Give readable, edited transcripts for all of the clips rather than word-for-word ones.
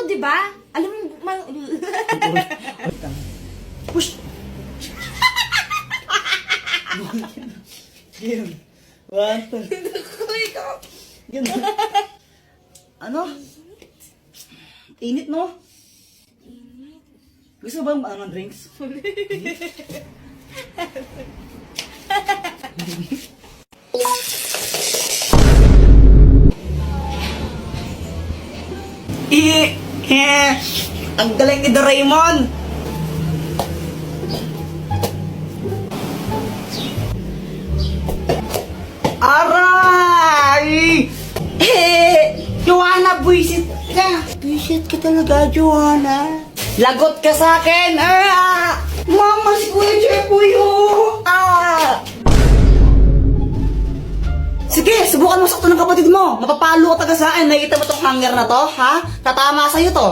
to, di ba? Alam mo, Push! Game. One, two. Yun. Ano? Init, no? Gusto ba ang drinks? Ang galing ni Doraemon! Aray! Joanna, buisit ka! Buisit ka talaga, Joanna. Lagot ka sa akin! Mama, si Kuya Jeffoy, oh! Sige, subukan mo sakto ng kapatid mo. Mapapalo ka taga sa akin. Nakikita mo tong hanger na to, ha? Tatama sa'yo to.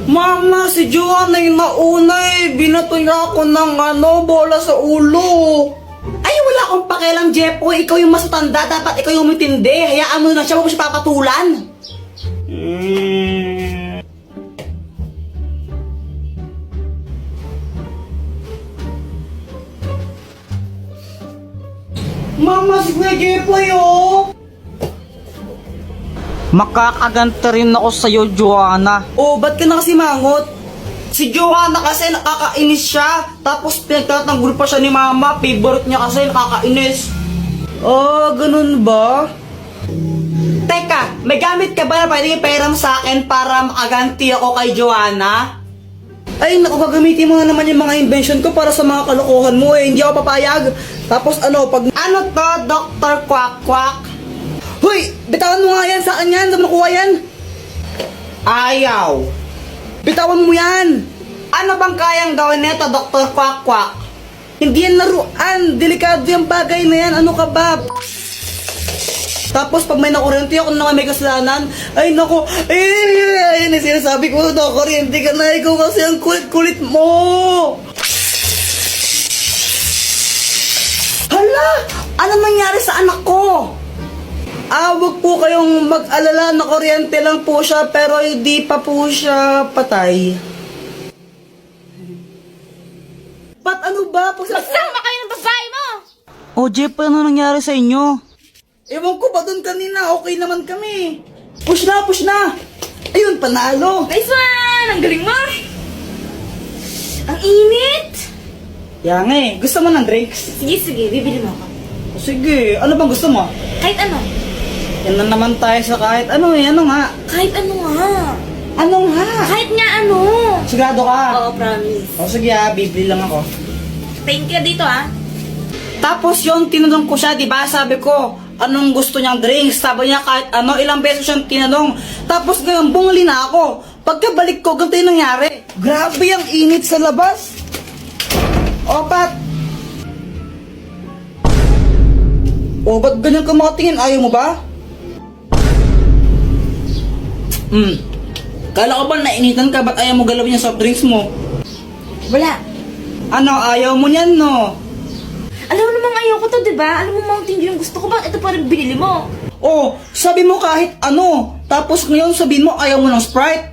Mama, si Joanna yung nauna eh. Binatoy ako ng bola sa ulo. Ay, wala akong pakialam, Jeffoy. Ikaw yung mas matanda. Dapat ikaw yung matindi. Hayaan mo na siya. Huwag mo siya papatulan. Mama, si Kuya Jeffoy, oh! Makakaganta rin ako sa'yo, Joanna. Oh, ba't ka na kasi mangot? Si Joanna kasi nakakainis siya. Tapos pinagtatanggol pa siya ni Mama. Favorite niya kasi nakakainis. Oh, ganun ba? Teka, may gamit ka ba na pwedeng ipahiram sa akin para makaganti ako kay Joanna? Ay, naku, gagamitin mo na naman yung mga invention ko para sa mga kalokohan mo eh. Hindi ako papayag. Tapos pag... Ano to, Dr. Quack Quack? Hoy, bitawan mo nga yan sa akin yan. Saan mo nakuha yan? Ayaw. Bitawan mo yan. Ano bang kayang gawin nito, Dr. Quack Quack? Hindi yan laruan. Delikado yung bagay na yan. Ano ka ba? Tapos pag may nakuryente ako naman may kasalanan, ay nako, ayun yung sinasabi ko, nakuryente ka na, ikaw kasi ang kulit-kulit mo. Hala, ano nangyari sa anak ko? Wag po kayong mag-alala, nakuryente lang po siya, pero hindi pa po siya patay. Ba't ano ba? Magsama kayo ng babae mo! Oh, Jeff, ano nangyari sa inyo? Ewan ko ba doon kanina, okay naman kami. Push na, push na. Ayun, panalo. Nice one! Ang galing mo! Ang init! Yang gusto mo ng drinks? Sige, sige, bibili mo ako. Sige, ano bang gusto mo? Kahit ano. Yan na naman tayo sa kahit ano ano nga? Kahit ano nga. Ano nga? Kahit nga ano. Sigurado ka? Oo, promise. O sige bibili lang ako. Thank you dito Tapos yung tinanong ko siya, di ba? Sabi ko, anong gusto niyang drinks? Sabi niya kahit ano, ilang beses siyang tinanong. Tapos ngayon, bumali na ako. Pagkabalik ko, ganito yung nangyari. Grabe ang init sa labas. Opat. O, ba't ganyan ka makatingin? Ayaw mo ba? Kala ko ba nainitan ka? Ba't ayaw mo galawin yung soft drinks mo? Wala. Ano, ayaw mo niyan, no? Alam mo namang ayoko to, di ba? Alam mo, Mountain Dew yung gusto ko. Bakit ito pa rin binili mo? Oh, sabi mo kahit ano. Tapos ngayon sabihin mo ayaw mo ng Sprite.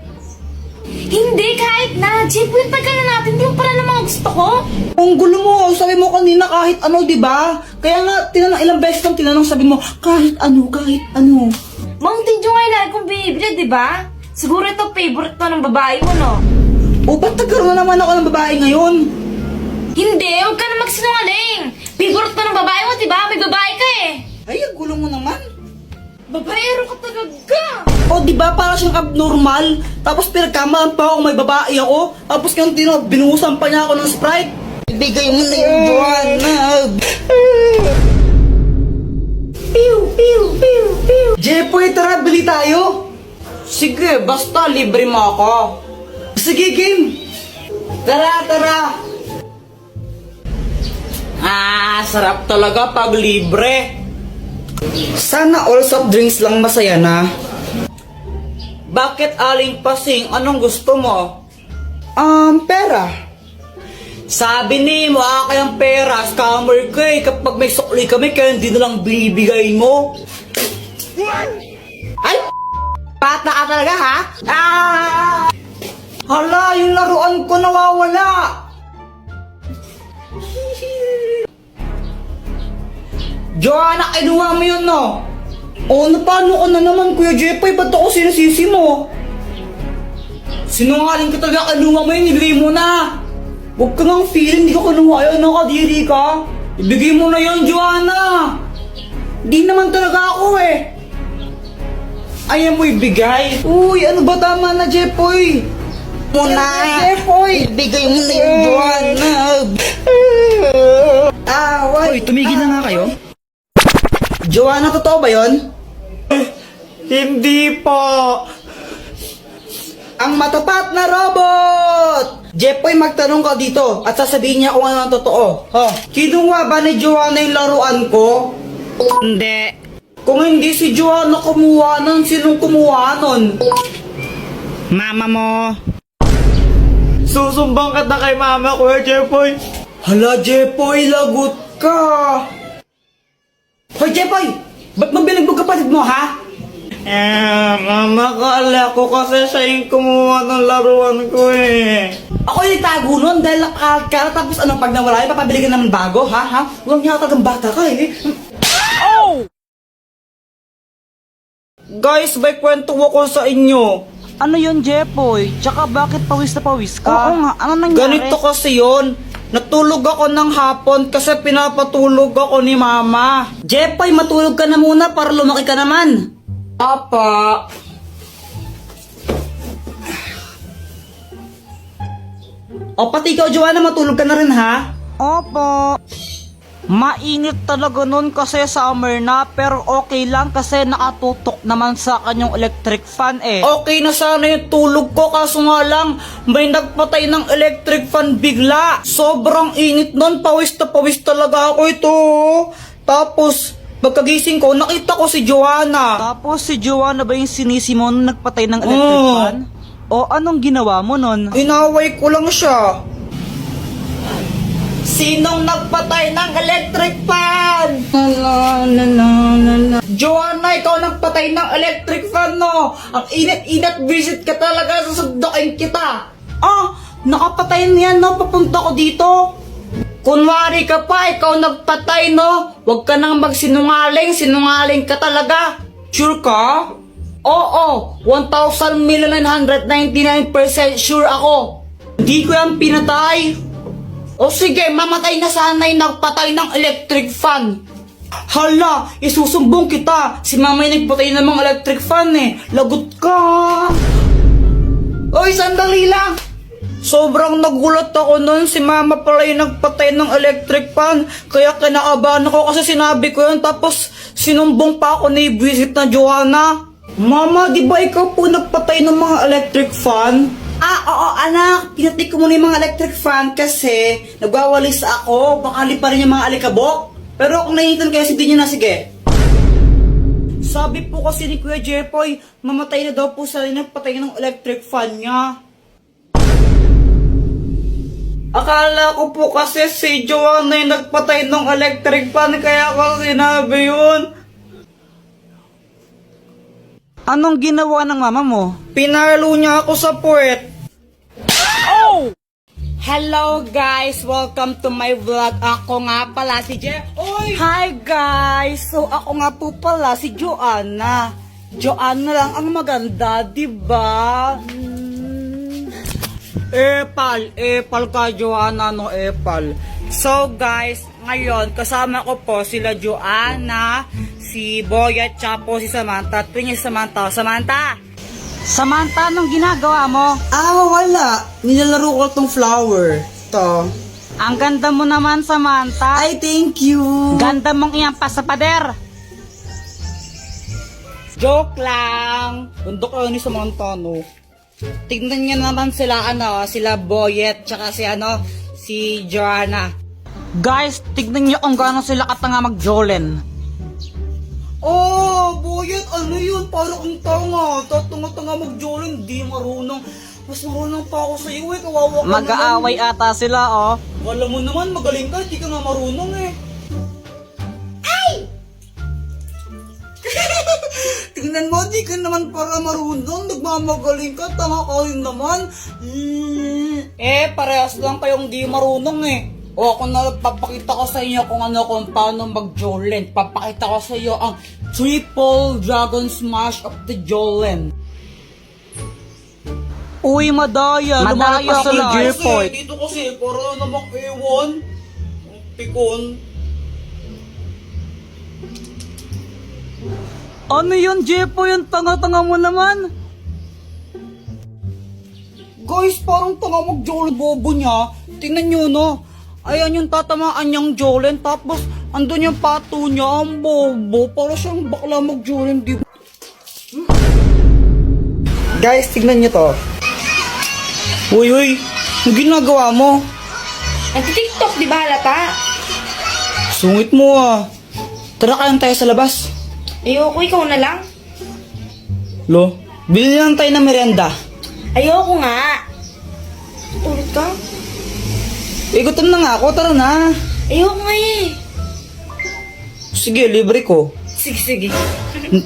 Hindi, kahit na. Jeff, yung tagal na natin. Hindi mo pala namang gusto ko. Ang gulo mo, sabi mo kanina kahit ano, di ba? Kaya nga, ilang beses kang tinanong, sabi mo, kahit ano, kahit ano. Mountain Dew nga yung lagi kong binibili, di ba? Siguro ito favorite to ng babae mo, no? O, ba't nagkaroon na naman ako ng babae ngayon? Hindi, huwag ka na magsinungaling. Favorite to ng babae mo, di ba? May babae ka eh. Ay, ang gulo mo naman. Babaero ka talaga. O, di ba, para siyang abnormal. Tapos pinagkamalan pa ako, may babae ako. Tapos kaya binuhusan pa niya ako ng Sprite. Ibigay mo na yung Joanna. Pew, pew, pew, pew. Jeffoy, tara, bili tayo. Sige, basta libre mo ako. Sige, game. Tara, tara. Sarap talaga pag libre. Sana all soft drinks lang masaya na. Bakit aling pasing? Anong gusto mo? Pera. Sabi ni mo, kayang pera, scammer ka eh. Kapag may sukli kami, kaya hindi na lang binibigay mo. Ay! Bata ka talaga, ha? Hala, yung laruan ko nawawala. Joanna, kinuha mo yun, no? Paano ka na naman, Kuya Jepoy? Ba't ako sinasisi mo? Sinungaling ka talaga, kinuha mo yun, ibigay mo na. Huwag ka nang feeling, di ka kinuha yun, nakadiri ka. Ibigay mo na yun, Joanna. Di naman talaga ako eh. Ayaw mo ibigay? Uy, ano ba tama na, Jepoy? Muna. Jepoy! Ibigay mo na yun, Joanna. Hoy, tumigil na nga kayo. Joanna, totoo ba yun? Hindi po. Ang matapat na robot! Jepoy, magtanong ka dito at sasabihin niya kung ano ang totoo. Kinuha ba ni Joanna yung laruan ko? Hindi. Kung hindi si Joanna kumuha nun, sinong kumuha nun? Mama mo. Susumbang ka na kay mama ko, Jepoy. Hala, Jepoy, lagot ka. Hoy, Jepoy! Ba't mo binagbog kapatid mo, ha? Mama, kala ko kasi siya yung kumuha ng laruan ko eh. Ako yung tago nun dahil nakakala tapos anong pag nawala yun, papabili ka naman bago, ha? Huwag niya talagang bata ka eh. Oh! Guys, may kwento ko sa inyo. Ano yun, Jepoy? Tsaka bakit pawis na pawis ka? Oo nga, ano nangyari? Ganito kasi yun. Natulog ako ng hapon kasi pinapatulog ako ni mama. Jepoy, matulog ka na muna para lumaki ka naman. Apa. O pati ikaw, Joanna, matulog ka na rin, ha? Opo. Mainit talaga nun kasi summer na, pero okay lang kasi nakatutok naman sa kanyang electric fan eh. Okay na sana yung tulog ko, kaso nga lang, may nagpatay ng electric fan bigla. Sobrang init nun, pawis talaga ako ito. Tapos, pagkagising ko, nakita ko si Joanna. Tapos si Joanna ba yung sinisi mo nung nagpatay ng electric fan? O anong ginawa mo nun? Inaway ko lang siya. Sinong nagpatay ng electric fan? Joanna, ikaw nagpatay ng electric fan, no? Ang init-init, visit ka talaga, susundukin kita. Nakapatay niyan, no? Papunta ko dito. Kunwari ka pa, ikaw nagpatay, no? Huwag ka nang magsinungaling, sinungaling ka talaga. Sure ka? Oo, 1,999% sure ako. Hindi ko yan pinatay. O sige, mamatay na sana yung nagpatay ng electric fan. Hala, isusumbong kita. Si mama yung nagpatay ng mga electric fan eh. Lagot ka. Oy, sandali lang. Sobrang nagulat ako nun. Si mama pala yung nagpatay ng electric fan. Kaya kinakabahan ako kasi sinabi ko yun. Tapos sinumbong pa ako ni visit na Joanna. Mama, di ba ikaw po nagpatay ng mga electric fan? Oo anak, pinatay ko muna yung mga electric fan kasi nagwawalis ako, baka liparin yung mga alikabok. Pero kung nainitan kayo, hindi nyo na, sige. Sabi po kasi ni Kuya Jepoy, mamatay na daw po sa nagpatay ng electric fan niya. Akala ko po kasi si Joanna yung nagpatay ng electric fan, kaya ako sinabi yun. Anong ginawa ng mama mo? Pinalo niya ako sa puwet. Oh! Hello guys! Welcome to my vlog. Ako nga pala si Oy! Hi guys! So ako nga po pala si Joanna. Joanna lang ang maganda, diba? Epal ka Joanna, no epal. So guys, ngayon kasama ko po sila Joanna, si Boy at saka po si Samantha. Tingin si Samantha. Samantha, anong ginagawa mo? Wala. Nilalaro ko tong flower. To. Ang ganda mo naman, Samantha. Ay, thank you. Ganda mong iyampas sa pader. Joke lang. Bundok ni Samantha, no? Tignan niyo naman sila, sila Boyet, tsaka si Joanna. Guys, tignan niyo kung gaano sila katanga mag-jolen. Boyet, ano yun? Parang ang tanga. Tatanga-tanga mag-jolen, di marunong. Mas marunong pa ako sa iyo eh, kawawa ka Mag-aaway naman. ata sila, oh. Wala mo naman, magaling ka, di ka nga marunong eh. Ay! Tingnan mo, di ka naman para marunong. Nagmamagaling ka, tanga ka rin naman. Parehas lang kayong di marunong eh. O ako na papakita ko sa inyo kung paano mag-Jolen. Papakita ko sa iyo ang Triple Dragon Smash of the Jolen. Uy, madaya. Madaya Lumalabas sa ka, Jepoy. Dito kasi, para namang ewan. Pikon. Ano yun, Jepoy? Yung tanga-tanga mo naman. Guys, parang tanga mag-Jolen bobo niya. Tingnan nyo, no? Ayan yung tatamaan niyang Jolen. Tapos, andun yung pato niya. Ang bobo. Para siyang bakla mag-Jolen, di ba? Guys, tignan nyo to. Uy, ang ginagawa mo? Nag-tiktok, di ba halata? Sungit mo ah. Tara kayan tayo sa labas. Ayoko, ikaw na lang. Lo, bili lang tayo ng merienda. Ayoko nga. Ulit ka? Gutom na nga ako, tara na. Ayoko nga eh. Sige, libre ko. Sige.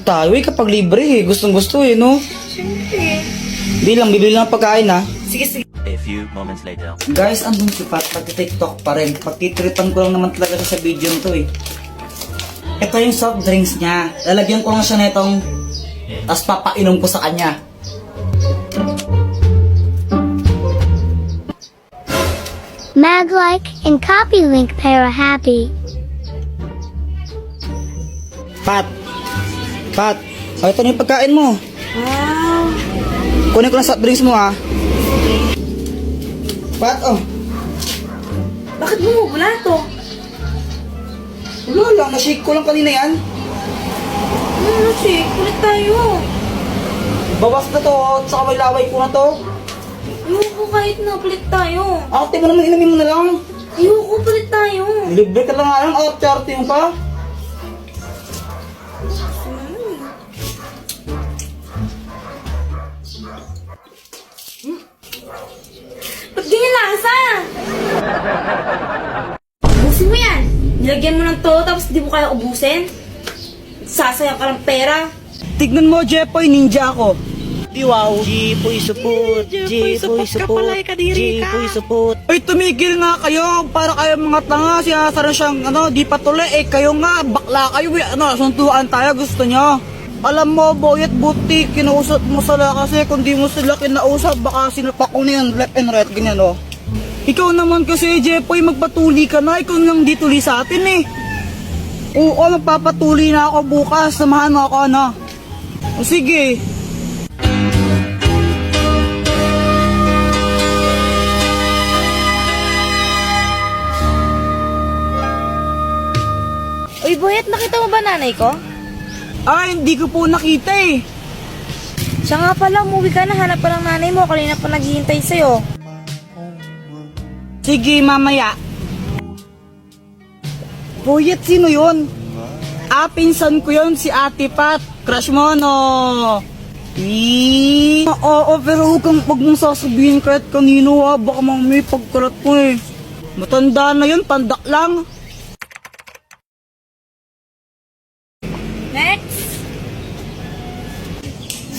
Tayo eh, kapag libre eh. Gustong gusto eh, no? Siyempre. Bibili lang pagkain ha. Sige. A few moments later. Guys, andun si Pat, pag-tiktok pa rin. Pagtitripan ko lang naman talaga siya sa video nito eh. Ito yung soft drinks niya. Lalagyan ko lang siya nitong, tapos papainom ko sa kanya. Mag-like and copy link para happy. Pat! O, ito na yung pagkain mo. Wow. Kunin ko lang soft drinks mo ha. Pat, oh. Bakit mo wala to? Wala lang, na-shake ko lang kanina yan. Shake, kulit tayo. Bawas na to, tsaka may laway ko na to. Ayoko kahit na kulit tayo. Ate mo naman, inamin mo na lang. Ayoko kulit tayo. Libre ka lang nga lang, arte-arte mo pa. Ba't ganyan lasa? Ubusin mo yan. Nilagyan mo ng to, tapos di mo kaya ubusin. Sasayang ka ng pera. Tignan mo, Jepoy, ninja ako. Wow. Jepoy support. Jepoy support. Jepoy support. Ay, tumigil nga kayo. Para kayo mga tanga. Sinasara siyang, di patuloy. Kayo nga, bakla kayo. Suntuan tayo. Gusto nyo. Alam mo, Boyet, buti. Kinausap mo sila kasi kung di mo sila kinausap, baka sinapak ko na yan. Left and right, ganyan, oh. Ikaw naman kasi, Jepoy, magpatuli ka na. Ikaw nang di tuli sa atin, eh. Oo, magpapatuli na ako bukas. Samahan mo ako, ano. O, sige. Uy, Boyet, nakita mo ba nanay ko? Ay, hindi ko po nakita, eh. Siya nga pala, umuwi ka na. Hanap pa ng nanay mo. Kanina pa naghihintay sa'yo. Sige, mamaya. Boyet, sino yun? Pinsan ko yun, si Ate Pat. Crush mo, no? Oo, pero huwag mong sasabihin kahit kanino, ha. Baka may pagkalat mo, eh. Matanda na yun, pandak lang. Next!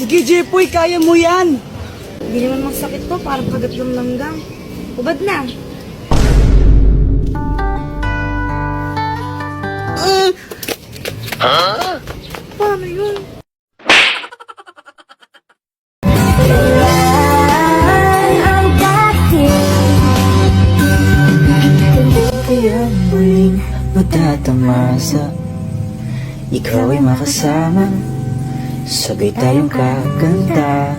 Sige, Jepoy, kaya mo yan. Hindi naman masakit to. Parang pagat ng langgam. Ubad na. Paano yun? Kaya muling matatamasa, ikaw ay makasama, sabay tayong kaganda.